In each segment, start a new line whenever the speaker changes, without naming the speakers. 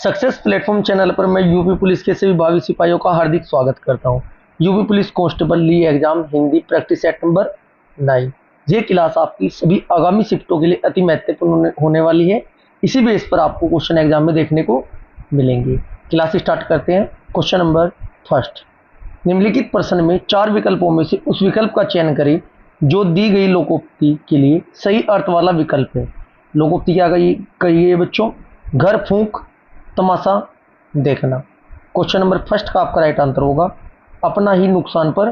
Success platform channel पर मैं UP police के सभी भावी सिपाहियों का हार्दिक स्वागत करता हूं। यूपी पुलिस कांस्टेबल ली exam Hindi practice set number 9। ये क्लास आपकी सभी आगामी शिफ्टों के लिए अति महत्वपूर्ण होने वाली है। इसी बेस पर आपको क्वेश्चन एग्जाम में देखने को मिलेंगे। क्लास स्टार्ट करते हैं। क्वेश्चन नंबर फर्स्ट, निम्नलिखित प्रश्न में 4 विकल्पों में से उस विकल्प का चयन करें जो दी गई लोकोक्ति के लिए सही अर्थ वाला विकल्प है। लोकोक्ति क्या कही है बच्चों? घर फूंक तमाशा देखना। क्वेश्चन नंबर फर्स्ट का आपका राइट आंसर होगा अपना ही नुकसान पर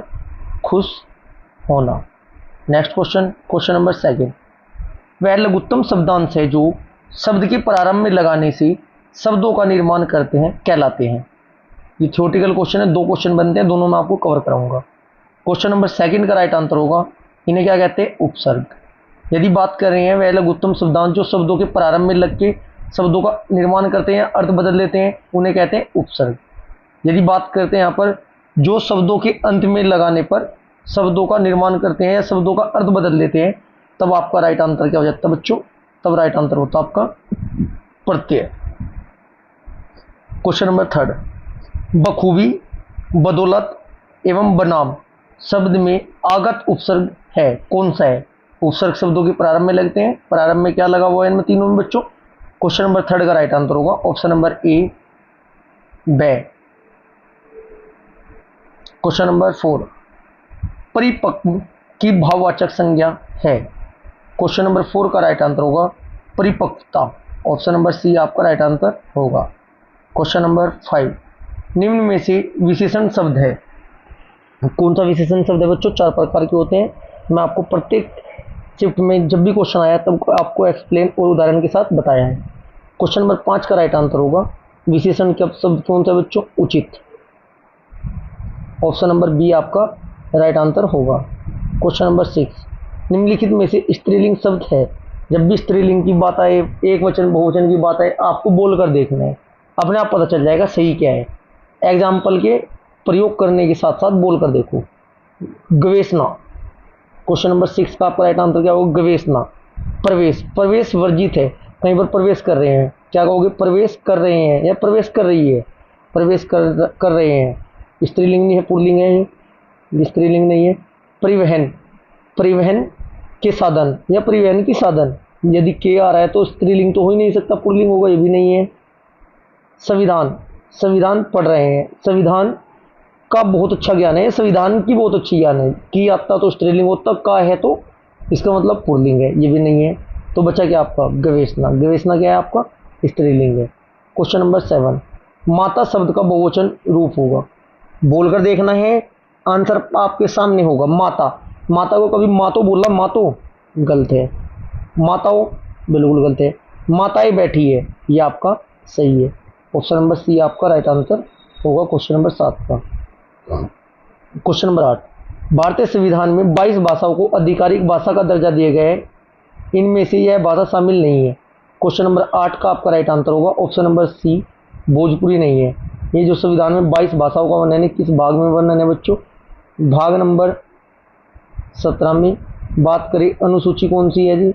खुश होना। Next question, question number second, वह लघुत्तम शब्दांश है जो शब्द के प्रारंभ में लगाने से शब्दों का निर्माण करते हैं कहलाते हैं। ये थ्योरेटिकल क्वेश्चन है, 2 क्वेश्चन बनते हैं, दोनों में आपको कवर कराऊंगा। क्वेश्चन नंबर सेकंड का राइट आंसर होगा इन्हें क्या कहते हैं? उपसर्ग। यदि बात कर रहे हैं वह लघुत्तम शब्दांश जो शब्दों के प्रारंभ में लग के शब्दों का निर्माण करते हैं, अर्थ बदल लेते हैं, उन्हें कहते हैं उपसर्ग। यदि बात करते हैं यहाँ पर जो शब्दों के अंत में लगाने पर शब्दों का निर्माण करते हैं या शब्दों का अर्थ बदल लेते हैं, तब आपका राइट आंसर क्या हो जाता है बच्चों? तब राइट आंसर होता आपका प्रत्यय। क्वेश्चन नंबर थर्ड, बखूबी, बदौलत एवं बनाम शब्द में आगत उपसर्ग है, कौन सा है? उपसर्ग शब्दों के प्रारंभ में लगते हैं, प्रारंभ में क्या लगा हुआ है इनमें तीनों में बच्चों? क्वेश्चन नंबर थर्ड का राइट आंसर होगा option number A, B. Question number 4, परिपक्व की भाववाचक संज्ञा है। क्वेश्चन नंबर 4 का राइट आंसर होगा परिपक्वता। ऑप्शन नंबर सी आपका राइट आंसर होगा। क्वेश्चन नंबर 5, निम्न में से विशेषण शब्द है, कौन सा विशेषण शब्द है बच्चों? 4 प्रकार के होते हैं। मैं आपको प्रत्येक शिफ्ट में जब भी क्वेश्चन आया तब आपको एक्सप्लेन और उदाहरण के साथ बताया है। क्वेश्चन नंबर 5 का राइट आंसर होगा विशेषण के शब्द कौन सा बच्चों? उचित। ऑप्शन नंबर बी आपका राइट आंसर होगा। क्वेश्चन नंबर 6, निम्नलिखित में से स्त्रीलिंग शब्द है। जब भी स्त्रीलिंग की बात आए, एक वचन बहुवचन की बात आए, आपको बोलकर देखना है, अपने आप पता चल जाएगा सही क्या है। एग्जाम्पल के प्रयोग करने के साथ साथ बोलकर देखो। गवेषणा, क्वेश्चन नंबर 6 का आपका राइट आंसर क्या होगा? गवेषणा। प्रवेश, प्रवेश वर्जित है, कहीं पर प्रवेश कर रहे हैं, क्या कहोगे? प्रवेश कर रहे हैं या प्रवेश कर रही है? प्रवेश कर रहे हैं। स्त्रीलिंग नहीं है, पुल्लिंग है, ये स्त्रीलिंग नहीं है। परिवहन, परिवहन के साधन या परिवहन की साधन, यदि के आ रहा है तो स्त्रीलिंग तो हो ही नहीं सकता, पुल्लिंग होगा, ये भी नहीं है। संविधान, संविधान पढ़ रहे हैं, संविधान का बहुत अच्छा ज्ञान है, संविधान की बहुत अच्छी ज्ञान है। की आता तो स्त्रीलिंग होता, का है तो इसका मतलब पुल्लिंग है, ये भी नहीं है। तो बचा क्या आपका? गवेषणा। गवेषणा क्या है आपका? स्त्रीलिंग है। क्वेश्चन नंबर 7, माता शब्द का बहुवचन रूप होगा, बोलकर देखना है, आंसर आपके सामने होगा। माता, माता को कभी मातो बोला, मातो गलत है, माताओं बिल्कुल गलत है। माताएं बैठी है, ये आपका सही है। ऑप्शन नंबर सी आपका राइट आंसर होगा क्वेश्चन नंबर 7 का। क्वेश्चन नंबर 8, भारतीय संविधान में 22 भाषाओं को आधिकारिक भाषा का दर्जा दिया गया है, इनमें से यह भाषा शामिल नहीं है। क्वेश्चन नंबर 8 का आपका राइट आंसर होगा ऑप्शन नंबर सी, भोजपुरी नहीं है। ये जो संविधान में 22 भाषाओं का वर्णन है, किस भाग में वर्णन है बच्चों? भाग नंबर 17 में। बात करें अनुसूची कौन सी है जी?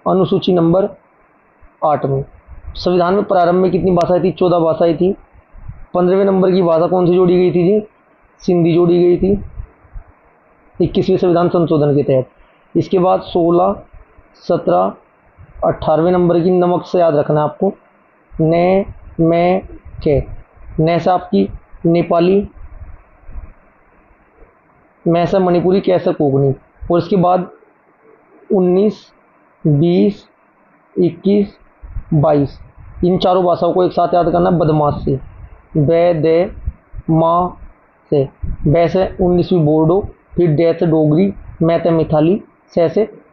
अनुसूची नंबर 8 में। संविधान में प्रारंभ में कितनी भाषाएं थी? 14 भाषाएं थी। 15वें नंबर की भाषा कौन सी जोड़ी गई थी जी? सिंधी जोड़ी गई थी 21वें संविधान संशोधन के तहत। इसके बाद 16, 17, 18वें नंबर की नमक से याद रखना आपको, ने, मैं, के। ने से आपकी नेपाली, मैं से मणिपुरी, कैसे कोंकणी। और इसके बाद 19, 20, 21, 22 इन चारों भाषाओं को एक साथ याद करना बदमाश से। बे, दे, माँ से, बे से 19वीं बोर्डो, फिर डे से डोगरी, मैं से मिथाली, से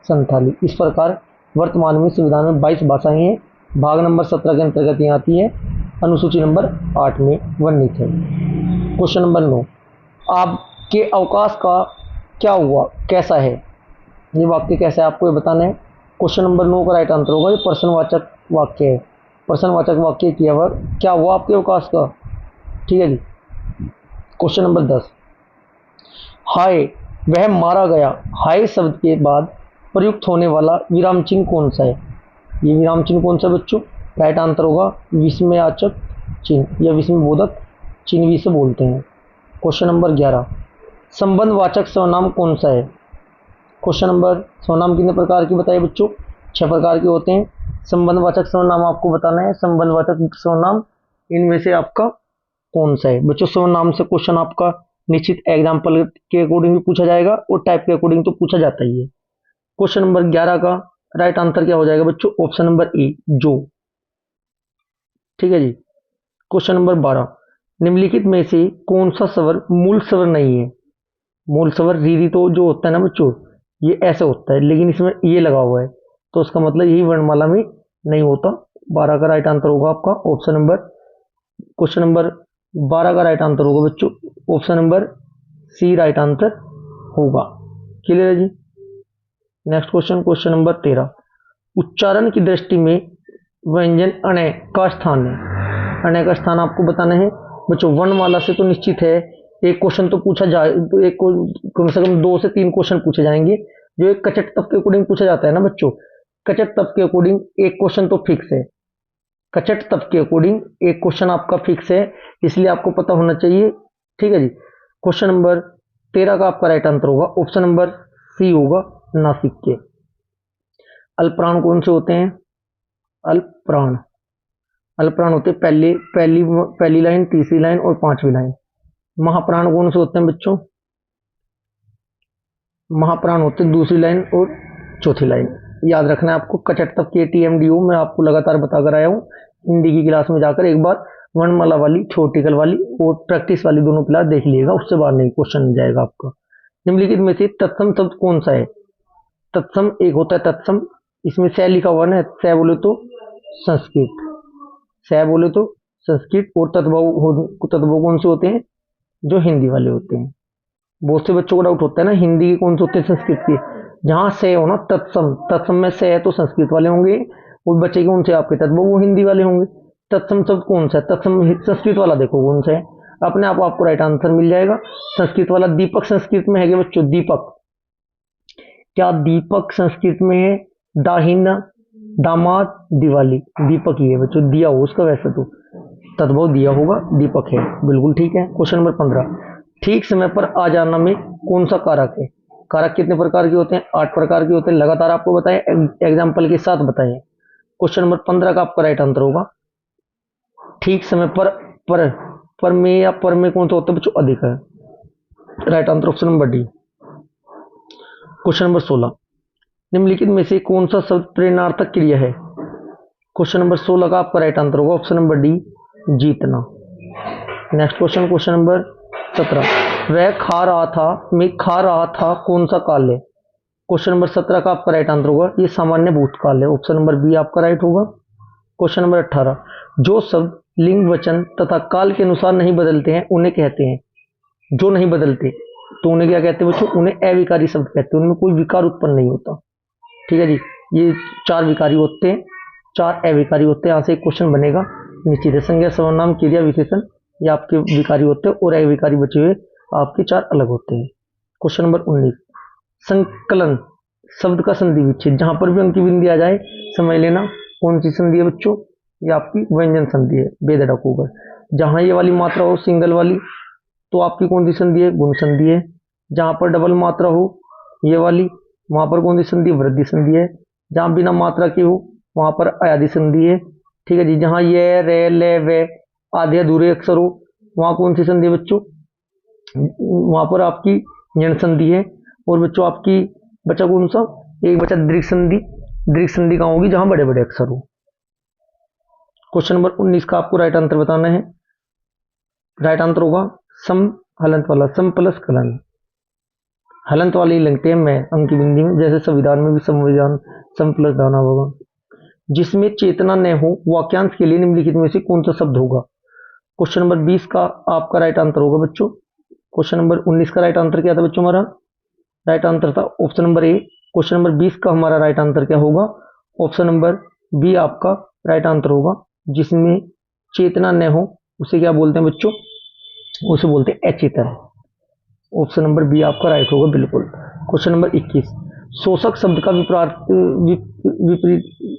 संथाली। इस प्रकार वर्तमान में संविधान में 22 भाषाएं हैं। भाग नंबर 17 के अंतर्गत ये आती है, अनुसूची नंबर 8 में वर्णित है। क्वेश्चन नंबर 9, आपके अवकाश का क्या हुआ, कैसा है? ये वाक्य कैसा है आपको ये बताना है। क्वेश्चन नंबर 9 का राइट आंसर होगा ये प्रश्नवाचक वाक्य है। प्रश्नवाचक वाक्य किया हुआ क्या हुआ आपके अवकाश का, ठीक है जी। क्वेश्चन नंबर 10, हाय वह मारा गया, हाय शब्द के बाद प्रयुक्त होने वाला विराम चिन्ह कौन सा है? ये विराम चिन्ह कौन सा बच्चों? राइट आंसर होगा विस्मयाचक चिन्ह या विस्मयबोधक चिन्ह भी इसे बोलते हैं। क्वेश्चन नंबर 11, संबंधवाचक सर्वनाम कौन सा है? क्वेश्चन नंबर, सर्वनाम कितने प्रकार के बताइए बच्चों? 6 प्रकार के होते हैं। संबंधवाचक सर्वनाम आपको बताना है। संबंधवाचक सर्वनाम इनमें से आपका कौन सा है? बच्चों सर्वनाम से क्वेश्चन आपका निश्चित एग्जाम्पल के अकॉर्डिंग भी पूछा जाएगा और टाइप के अकॉर्डिंग तो पूछा जाता ही है। क्वेश्चन नंबर 11 का राइट आंसर क्या हो जाएगा बच्चों? ऑप्शन नंबर ए, जो। ठीक है जी। क्वेश्चन नंबर 12, निम्नलिखित में से कौन सा स्वर मूल स्वर नहीं है? मूल स्वर रीरी तो जो होता है ना बच्चों, ये ऐसे होता है, लेकिन इसमें ये लगा हुआ है, तो उसका मतलब यही वर्णमाला में नहीं होता। 12 का राइट आंसर होगा आपका ऑप्शन नंबर, क्वेश्चन नंबर 12 का राइट आंसर होगा बच्चों option number C right answer होगा। क्लियर है जी। नेक्स्ट क्वेश्चन, क्वेश्चन नंबर 13, उच्चारण की दृष्टि में व्यंजन अणय का स्थान है। अणय का स्थान आपको बताना है बच्चों। वर्णमाला से तो निश्चित है एक क्वेश्चन तो पूछा जाए, तो एक कम से कम 2 से 3 क्वेश्चन पूछे जाएंगे। जो एक कचट तप के अकॉर्डिंग पूछा जाता है ना बच्चों, कचट तप के अकॉर्डिंग एक क्वेश्चन तो फिक्स है। कचट तप के अकॉर्डिंग एक क्वेश्चन आपका फिक्स है, इसलिए आपको पता होना चाहिए। ठीक है जी। क्वेश्चन नंबर 13 का आपका राइट आंसर होगा ऑप्शन नंबर सी होगा, नासिक के। अल्पप्राण कौन से होते हैं? अल्पप्राण, अल्पप्राण होते हैं पहली लाइन, तीसरी लाइन और 5वीं लाइन। महाप्राण कौन से होते हैं बच्चों? महाप्राण होते हैं दूसरी लाइन और चौथी लाइन। याद रखना है आपको। कचट तप के TMDO मैं आपको लगातार बताकर आया हूँ। हिंदी की क्लास में जाकर एक बार वर्णमाला वाली, थ्योरेटिकल वाली और प्रैक्टिस वाली दोनों क्लास देख लीजिएगा, उससे बाहर नहीं क्वेश्चन मिल जाएगा आपका। निम्नलिखित में से तत्सम शब्द कौन सा है? तत्सम एक होता है तत्सम, इसमें स लिखा हुआ ना, स बोले तो संस्कृत, स बोले तो संस्कृत, और तत्भव कौन से होते हैं? जो हिंदी वाले होते हैं। बहुत से बच्चों को डाउट होता है ना, हिंदी के कौन से होते हैं, संस्कृत के। जहां से हो ना तत्सम, तत्सम में से है तो संस्कृत वाले होंगे, और बच्चे के कौन से आपके तत्व वो हिंदी वाले होंगे। तत्सम शब्द कौन सा है? तत्सम संस्कृत वाला देखो कौन सा है, अपने आप आपको राइट आंसर मिल जाएगा। संस्कृत वाला दीपक संस्कृत में है बच्चों, दीपक। क्या दीपक संस्कृत में है? दाहिना, दामाद, दिवाली, दीपक ही है बच्चों। दिया हो उसका वैसे तो तद्भव दिया होगा, दीपक है, बिल्कुल ठीक है। क्वेश्चन नंबर 15, ठीक समय पर आ जाना में कौन सा कारक है? कारक कितने प्रकार के होते हैं? 8 प्रकार के होते हैं। लगातार आपको बताएं, एग्जाम्पल के साथ बताएं। क्वेश्चन नंबर 15 का आपका राइट आंसर होगा ठीक समय पर में या पर में कौन सा होता है बच्चों? अधिक है। Right answer option number D. Question number 16, निम्नलिखित में से कौन सा शब्द प्रेरणार्थक क्रिया है? क्वेश्चन नंबर 16 का आपका राइट आंसर होगा ऑप्शन नंबर डी, जीतना। नेक्स्ट क्वेश्चन, क्वेश्चन नंबर 17, वह खा रहा था मैं खा रहा था कौन सा काल है? क्वेश्चन नंबर 17 का आपका राइट आंसर होगा ये सामान्य भूतकाल है, ऑप्शन नंबर बी आपका राइट होगा। क्वेश्चन नंबर 18, जो शब्द लिंग, वचन तथा काल के अनुसार नहीं बदलते हैं उन्हें कहते हैं, जो नहीं बदलते तो उन्हें क्या कहते हैं बच्चों? उन्हें अविकारी शब्द कहते हैं, उनमें कोई विकार उत्पन्न नहीं होता। ठीक है जी। ये 4 विकारी होते हैं, 4 अविकारी होते हैं। यहाँ से एक क्वेश्चन बनेगा निश्चित है। संज्ञा, सर्वनाम, क्रिया, विशेषण ये आपके विकारी होते हैं, और अविकारी बचे हुए आपके 4 अलग होते हैं। क्वेश्चन नंबर 19, संकलन शब्द का संधि विच्छेद। जहां पर भी अंकी बिंदी आ जाए समझ लेना कौन सी संधि है बच्चों? ये आपकी व्यंजन संधि है, बेधड़क होकर। जहां ये वाली मात्रा हो सिंगल वाली तो आपकी कौन सी संधि है? गुण संधि है। जहां पर डबल मात्रा हो ये वाली, वहां पर कौन सी संधि? वृद्धि संधि है। जहां बिना मात्रा की हो वहां पर अयादि संधि है। ठीक है जी। जहां ये, रे, ले, वे आधे अधूरे अक्षर हो वहां कौन सी संधि है बच्चों? वहां पर आपकी यण संधि है। और बच्चों आपकी बचा कौन सा? एक बचा दीर्घ संधि। दीर्घ संधि कहां होगी? जहां बड़े बड़े अक्षर हो। क्वेश्चन नंबर 19 का आपको राइट आंसर बताना है। राइट आंसर होगा सम हलंत वाला, सम प्लस कलन। हलंत वाले ही लगते हैं मैं अंकी बिंदी में, जैसे संविधान में भी संविधान सम प्लस दाना होगा। जिसमें चेतना न हो वाक्यांश के लिए निम्नलिखित में से कौन सा शब्द होगा? क्वेश्चन नंबर 20 का आपका राइट आंसर होगा बच्चों। क्वेश्चन नंबर 19 का राइट आंसर क्या था बच्चों? हमारा राइट आंसर था ऑप्शन नंबर ए। क्वेश्चन नंबर 20 का हमारा राइट आंसर क्या होगा? ऑप्शन नंबर बी आपका राइट आंसर होगा। जिसमें चेतना न हो उसे क्या बोलते हैं बच्चों? उसे बोलते हैं अचेतन। ऑप्शन नंबर बी आपका राइट होगा, बिल्कुल। क्वेश्चन नंबर 21, शोषक शब्द का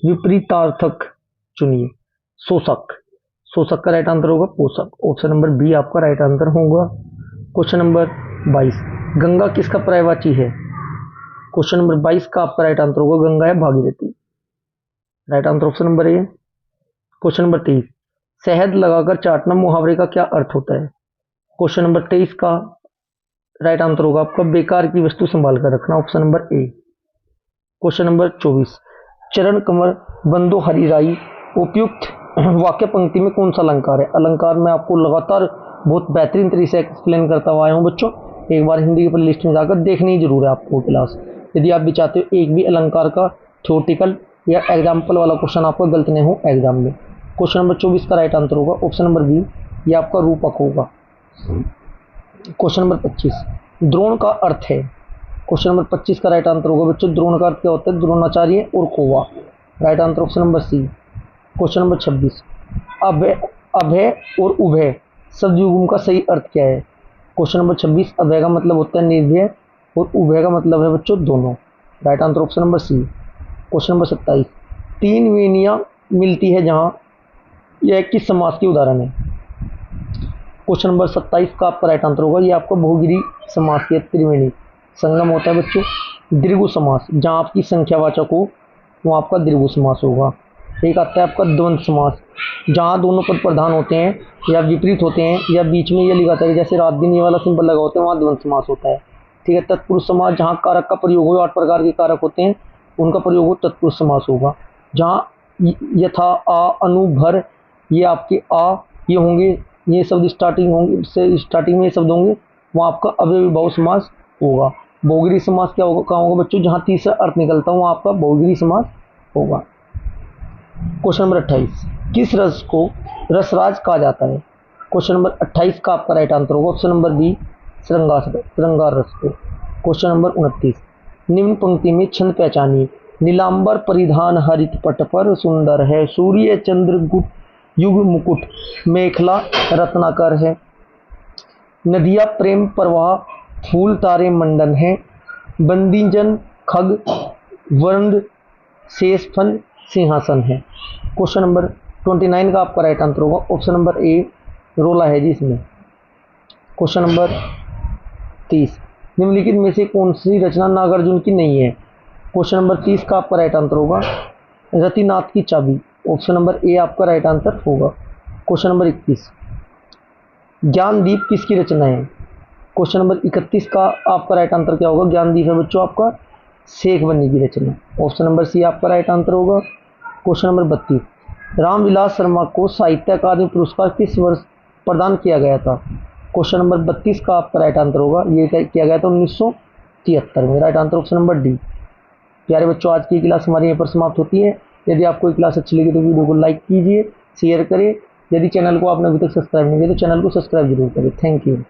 विपरीतार्थक चुनिए। शोषक, शोषक का राइट आंसर होगा पोषक। ऑप्शन नंबर बी आपका राइट आंसर होगा। क्वेश्चन नंबर 22, गंगा किसका पर्यायवाची है? क्वेश्चन नंबर 22 का आपका राइट आंसर होगा गंगा है Bhagirathi. Right answer option number ए। क्वेश्चन नंबर 23, शहद लगाकर चाटना मुहावरे का क्या अर्थ होता है? क्वेश्चन नंबर 23 का राइट आंसर होगा आपका बेकार की वस्तु संभाल कर रखना। ऑप्शन नंबर ए। क्वेश्चन नंबर 24, चरण कमर बंदो हरि राई उपयुक्त वाक्य पंक्ति में कौन सा अलंकार है? अलंकार में आपको लगातार बहुत बेहतरीन तरीके से एक्सप्लेन करता हुआ आया हूँ बच्चों। एक बार हिंदी की प्ले लिस्ट में जाकर देखनी ही जरूर है आपको क्लास, यदि आप भी चाहते हो एक भी अलंकार का थ्योरेटिकल या एग्जाम्पल वाला क्वेश्चन आपका गलत नहीं हो एग्जाम में। क्वेश्चन नंबर 24 का राइट आंसर होगा ऑप्शन नंबर बी, ये आपका रूपक होगा। क्वेश्चन नंबर 25, द्रोण का अर्थ है? क्वेश्चन नंबर 25 का राइट आंसर होगा बच्चों द्रोण का अर्थ क्या होता है? द्रोणाचार्य और खोवा। Right answer option number C. Question number 26, अभय अभय और उभय शब्द युग्म का सही अर्थ क्या है? क्वेश्चन नंबर 26, अभय का मतलब होता है निर्भय और उभय का मतलब है बच्चों दोनों। Right answer option number C. Question number 27, तीन वेनियां मिलती है जहां, यह किस समास की उदाहरण है? क्वेश्चन नंबर 27 का आपका राइट आंसर होगा ये आपका बहुगिरी समास की त्रिवेणी संगम होता है बच्चों। दीर्घ समास जहां आपकी संख्यावाचक हो वो आपका दीर्घ समास होगा। एक आता है आपका द्वंद्व समास जहां दोनों पद प्रधान होते हैं या विपरीत होते हैं या बीच में ये लिखा था जैसे रात दिन ये वाला सिंबल लगा होता है वहां द्वंद्व समास होता है। ठीक है। तत्पुरुष समास जहां कारक का प्रयोग हो, 8 प्रकार के कारक होते हैं उनका प्रयोग हो तत्पुरुष समास होगा। जहां यथा आ अनु भर ये आपके आ ये होंगे, ये शब्द स्टार्टिंग होंगे से स्टार्टिंग में ये शब्द होंगे वहाँ आपका अव्ययीभाव समास होगा। बहुगिरी समास क्या होगा कहाँ होगा बच्चों? जहाँ तीसरा अर्थ निकलता है वहाँ आपका बहुगिरी समास होगा। क्वेश्चन नंबर 28, किस रस को रसराज कहा जाता है? क्वेश्चन नंबर 28 का आपका राइट आंसर होगा ऑप्शन नंबर बी, श्रृंगार रस को। क्वेश्चन नंबर 29, निम्न पंक्ति में छंद पहचानिए। नीलांबर परिधान हरित पट पर सुंदर है, सूर्य चंद्र गुट युग मुकुट मेखला रत्नाकर है, नदिया प्रेम प्रवाह फूल तारे मंडन है, बंदीजन खग वर्ण शेष फन सिंहासन है। क्वेश्चन नंबर 29 का आपका राइट आंसर होगा ऑप्शन नंबर ए, रोला है जी इसमें। क्वेश्चन नंबर 30, निम्नलिखित में से कौन सी रचना नागार्जुन की नहीं है? क्वेश्चन नंबर 30 का आपका राइट आंसर होगा रतिनाथ की चाबी। ऑप्शन नंबर ए आपका राइट आंसर होगा। क्वेश्चन नंबर 21, ज्ञानदीप किसकी रचना है? क्वेश्चन नंबर 31 का आपका राइट आंसर क्या होगा? ज्ञानदीप है बच्चों आपका शेख बनी की रचना। ऑप्शन नंबर सी आपका राइट आंसर होगा। क्वेश्चन नंबर 32, रामविलास शर्मा को साहित्य अकादमी पुरस्कार किस वर्ष प्रदान किया गया था? क्वेश्चन नंबर 32 का आपका राइट आंसर होगा ये किया गया था 1973 में। Right answer option number D. प्यारे बच्चों आज की क्लास हमारी यहाँ पर समाप्त होती है। यदि आपको क्लास अच्छी लगी तो वीडियो को लाइक कीजिए, शेयर करें। यदि चैनल को आपने अभी तक सब्सक्राइब नहीं किया तो चैनल को सब्सक्राइब जरूर करें। Thank you.